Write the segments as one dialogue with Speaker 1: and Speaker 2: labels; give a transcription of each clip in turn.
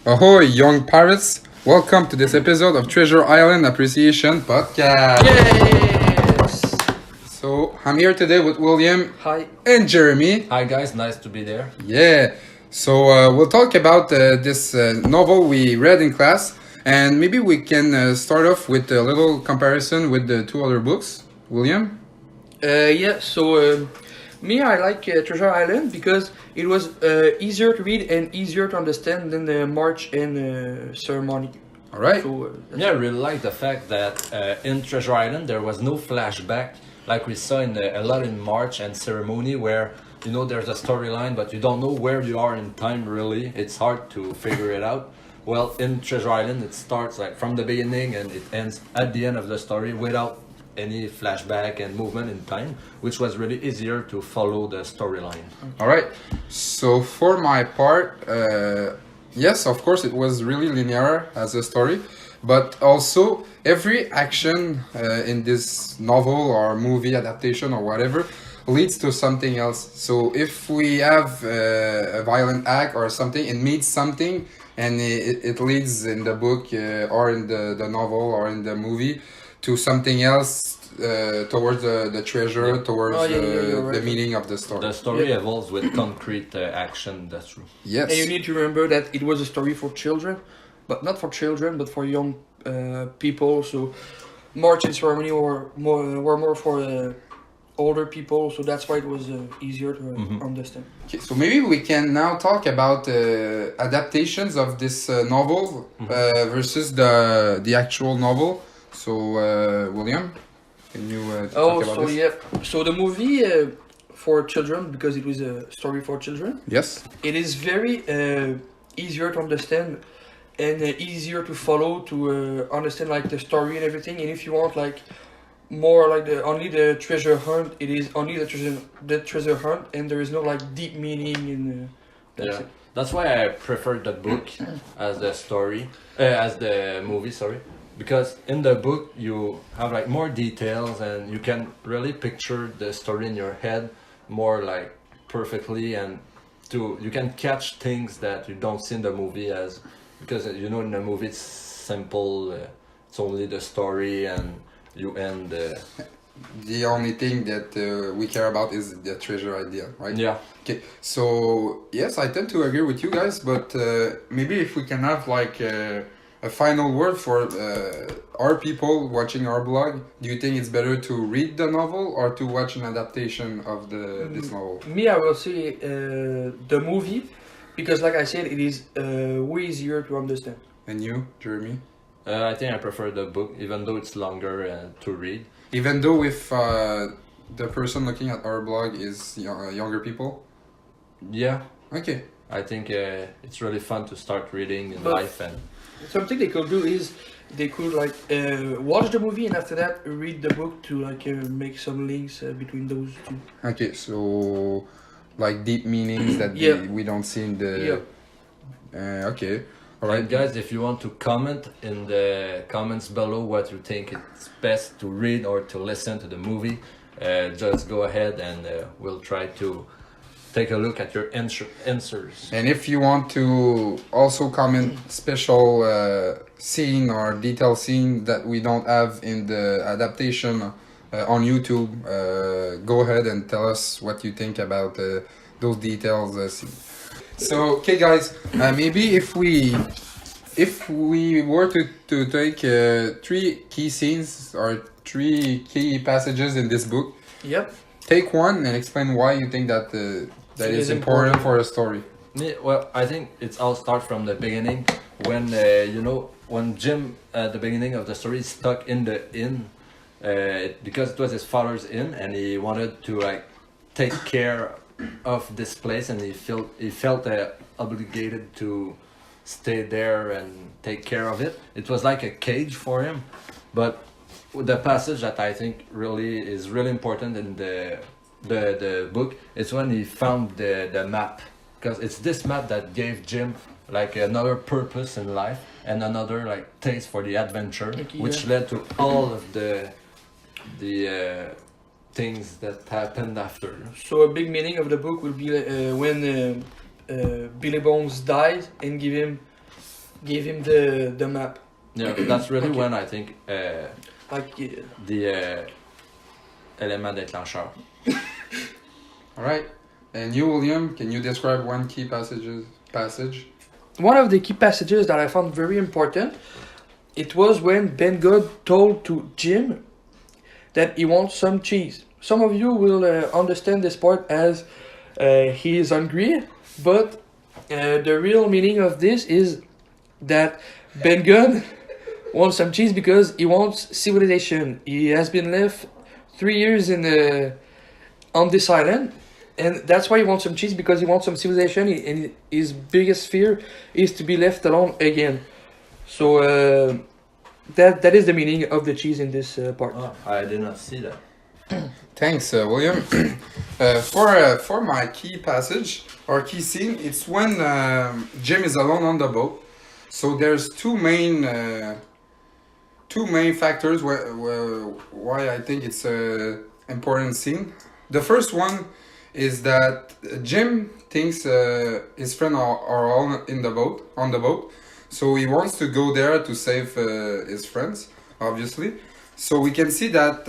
Speaker 1: Ahoy, young pirates! Welcome to this episode of Treasure Island Appreciation Podcast.
Speaker 2: Yes!
Speaker 1: So, I'm here today with William
Speaker 2: Hi.
Speaker 1: and Jeremy.
Speaker 3: Hi guys, nice to be there.
Speaker 1: Yeah, so we'll talk about this novel we read in class, and maybe we can start off with a little comparison with the two other books. William?
Speaker 2: Me, I like Treasure Island because it was easier to read and easier to understand than the March and Ceremony.
Speaker 1: All right.
Speaker 3: Yeah, I really like the fact that in Treasure Island there was no flashback like we saw in a lot in March and Ceremony, where you know there's a storyline but you don't know where you are in time really. It's hard to figure it out. Well, in Treasure Island it starts like from the beginning and it ends at the end of the story without any flashback and movement in time, which was really easier to follow the storyline.
Speaker 1: All right. So for my part, yes, of course, it was really linear as a story, but also every action in this novel or movie adaptation or whatever leads to something else. So if we have a violent act or something, it means something, and it leads in the book or in the novel or in the movie to something else, towards the treasure, towards
Speaker 2: you're right.
Speaker 1: the meaning of the story.
Speaker 3: The story
Speaker 2: Yeah.
Speaker 3: evolves with concrete action, that's true.
Speaker 1: Yes.
Speaker 2: And you need to remember that it was a story for children, but not for children, but for young people. So March and Ceremony were more for older people, so that's why it was easier to understand.
Speaker 1: Okay, so maybe we can now talk about adaptations of this novel versus the actual novel. So, William, can you talk about this?
Speaker 2: So the movie for children, because it was a story for children,
Speaker 1: Yes.
Speaker 2: it is very easier to understand and easier to follow to understand like the story and everything. And if you want like more like only the treasure hunt, it is only the treasure hunt, and there is no like deep meaning in. That's
Speaker 3: Yeah,
Speaker 2: it.
Speaker 3: that's why I prefer the book as the story, as the movie. Sorry, because in the book you have like more details and you can really picture the story in your head more like perfectly, and you can catch things that you don't see in the movie, as because you know in the movie it's simple, it's only the story and you end.
Speaker 1: The only thing that we care about is the treasure idea, right?
Speaker 3: Yeah.
Speaker 1: Okay, so yes, I tend to agree with you guys, but maybe if we can have like a final word for our people watching our blog, do you think it's better to read the novel or to watch an adaptation of this novel?
Speaker 2: Me, I will say the movie, because like I said, it is way easier to understand.
Speaker 1: And you, Jeremy?
Speaker 3: I think I prefer the book, even though it's longer to read.
Speaker 1: Even though if the person looking at our blog is younger people?
Speaker 3: Yeah,
Speaker 1: Okay.
Speaker 3: I think it's really fun to start reading in
Speaker 2: But-
Speaker 3: life, and
Speaker 2: Something they could do is they could like watch the movie and after that read the book to like make some links between those two.
Speaker 1: Okay, so like deep meanings that
Speaker 2: Yeah.
Speaker 1: we don't see in the... okay, all
Speaker 3: right,
Speaker 1: right.
Speaker 3: guys, if you want to comment in the comments below what you think it's best to read or to listen to the movie, just go ahead and we'll try to take a look at your answers.
Speaker 1: And if you want to also comment special scene or detail scene that we don't have in the adaptation on YouTube, go ahead and tell us what you think about those details. So, okay, guys, maybe if we were to take three key scenes or three key passages in this book,
Speaker 2: Yep.
Speaker 1: take one and explain why you think that that
Speaker 2: It
Speaker 1: is
Speaker 2: is
Speaker 1: important
Speaker 2: important.
Speaker 1: for a story.
Speaker 3: Well, I think it's all start from the beginning when when Jim at the beginning of the story is stuck in the inn because it was his father's inn and he wanted to like take care of this place, and he felt obligated to stay there and take care of it. It was like a cage for him. But the passage that I think really is really important in the book is when he found the map, because it's this map that gave Jim like another purpose in life and another like taste for the adventure,
Speaker 2: Okay,
Speaker 3: which
Speaker 2: yeah.
Speaker 3: led to all of the things that happened after.
Speaker 2: So a big meaning of the book will be when Billy Bones died and give him gave him the map.
Speaker 3: Yeah, that's really
Speaker 2: Okay.
Speaker 3: when I think
Speaker 2: Like
Speaker 3: the élément déclencheur.
Speaker 1: All right. And you, William, can you describe one key passage?
Speaker 2: one of the key passages that I found very important, it was when Ben God told to Jim that he wants some cheese. Some of you will understand this part as he is hungry, but the real meaning of this is that Ben God wants some cheese because he wants civilization. He has been left 3 years on this island, and that's why he wants some cheese, because he wants some civilization, and his biggest fear is to be left alone again. So that is the meaning of the cheese in this part.
Speaker 3: Oh, I did not see that.
Speaker 1: Thanks, William. For my key passage or key scene, it's when Jim is alone on the boat. So there's two main factors why I think it's a important scene. The first one is that Jim thinks his friends are all on the boat, so he wants to go there to save his friends, obviously. So we can see that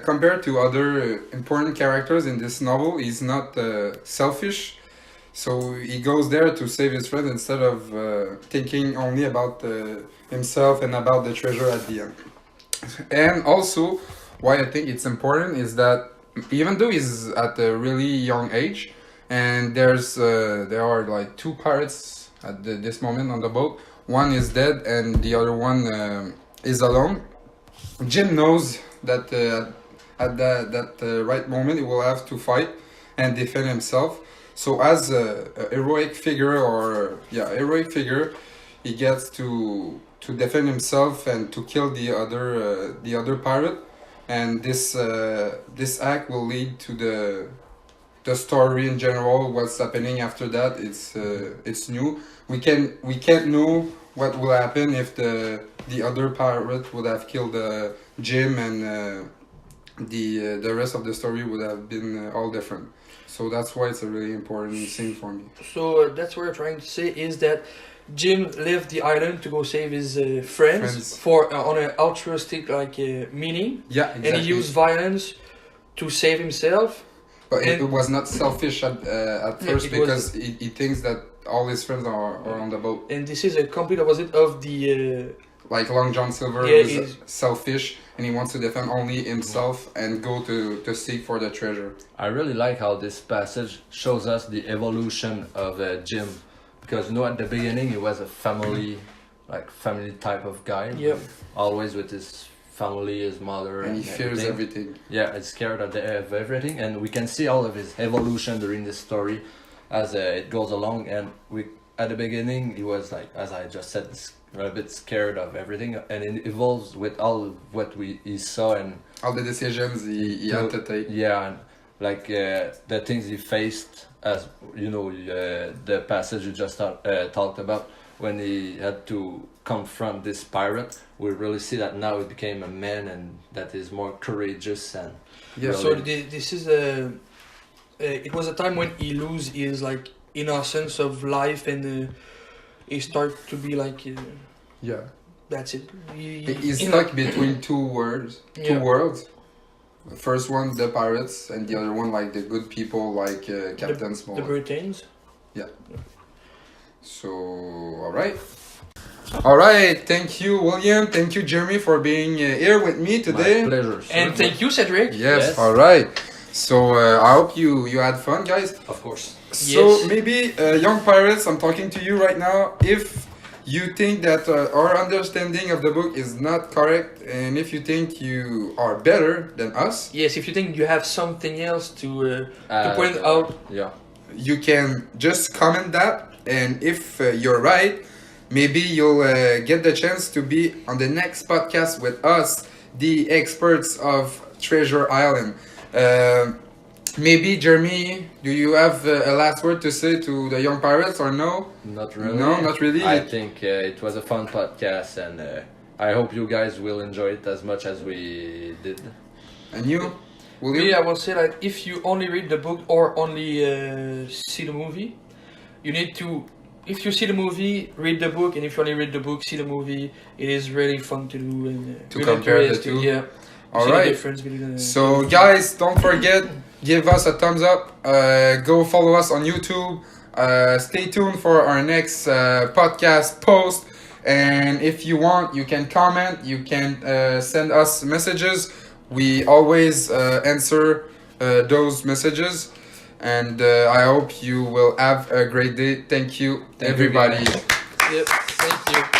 Speaker 1: compared to other important characters in this novel, he's not selfish. So he goes there to save his friends instead of thinking only about himself and about the treasure at the end. And also, why I think it's important is that even though he's at a really young age, and there are like two pirates at this moment on the boat. One is dead, and the other one is alone. Jim knows that at that right moment he will have to fight and defend himself. So as a heroic figure, he gets to defend himself and to kill the other pirate, and this act will lead to the story in general. What's happening after that? It's new. We can't know what will happen if the other pirate would have killed Jim, and the rest of the story would have been all different. So that's why it's a really important scene for me.
Speaker 2: So that's what we're trying to say is that Jim left the island to go save his friends for on an altruistic meaning,
Speaker 1: Yeah, exactly.
Speaker 2: and he used violence to save himself.
Speaker 1: But it
Speaker 2: and-
Speaker 1: was not selfish at first
Speaker 2: it
Speaker 1: because he thinks that all his friends are on the boat.
Speaker 2: And this is a complete opposite of the
Speaker 1: Like Long John Silver
Speaker 2: Yeah,
Speaker 1: was
Speaker 2: he's-
Speaker 1: selfish and he wants to defend only himself and go to seek for the treasure.
Speaker 3: I really like how this passage shows us the evolution of Jim, because at the beginning he was a family type of guy.
Speaker 2: Yep.
Speaker 3: Always with his family, his mother,
Speaker 1: And he fears everything.
Speaker 3: Yeah, he's scared of everything, and we can see all of his evolution during this story as it goes along. And at the beginning he was like, as I just said, a bit scared of everything, and it evolves with all of what he saw and
Speaker 1: All the decisions he had to take.
Speaker 3: yeah, and the things he faced, as the passage you just talked about, when he had to confront this pirate. We really see that now he became a man, and that is more courageous and
Speaker 1: Yeah.
Speaker 2: So this is it was a time when he lose his innocence of life, and he start to be
Speaker 1: Yeah.
Speaker 2: that's it.
Speaker 1: He's stuck between two worlds. The first one, the pirates, and the other one, like the good people, like Captain
Speaker 2: the
Speaker 1: Smollett.
Speaker 2: Britons.
Speaker 1: So, all right. Thank you, William. Thank you, Jeremy, for being here with me today.
Speaker 3: my pleasure. sir.
Speaker 2: And thank you, Cedric.
Speaker 1: Yes.
Speaker 3: Yes.
Speaker 1: All right. So I hope you had fun, guys.
Speaker 3: Of course.
Speaker 1: So
Speaker 2: Yes.
Speaker 1: maybe young pirates, I'm talking to you right now. If you think that our understanding of the book is not correct, and if you think you are better than us,
Speaker 2: Yes, if you think you have something else to point out,
Speaker 3: Yeah.
Speaker 1: you can just comment that. And if you're right, maybe you'll get the chance to be on the next podcast with us, the experts of Treasure Island. Maybe, Jeremy, do you have a last word to say to the young pirates or no?
Speaker 3: Not really.
Speaker 1: No, not really.
Speaker 3: I think it was a fun podcast, and I hope you guys will enjoy it as much as we did.
Speaker 1: And you, William?
Speaker 2: me, I will say that if you only read the book or only see the movie, you need to if you see the movie, read the book, and if you only read the book, see the movie. It is really fun to do and
Speaker 1: To
Speaker 2: really
Speaker 1: compare the
Speaker 2: interesting,
Speaker 1: two.
Speaker 2: Yeah.
Speaker 1: All
Speaker 2: See the
Speaker 1: right.
Speaker 2: difference between the
Speaker 1: So guys, don't forget, give us a thumbs up. Go follow us on YouTube. Stay tuned for our next podcast post. And if you want, you can comment. You can send us messages. We always answer those messages. And I hope you will have a great day. Thank you,
Speaker 3: Thank you,
Speaker 1: everybody.
Speaker 3: guys.
Speaker 2: Yep. Thank you.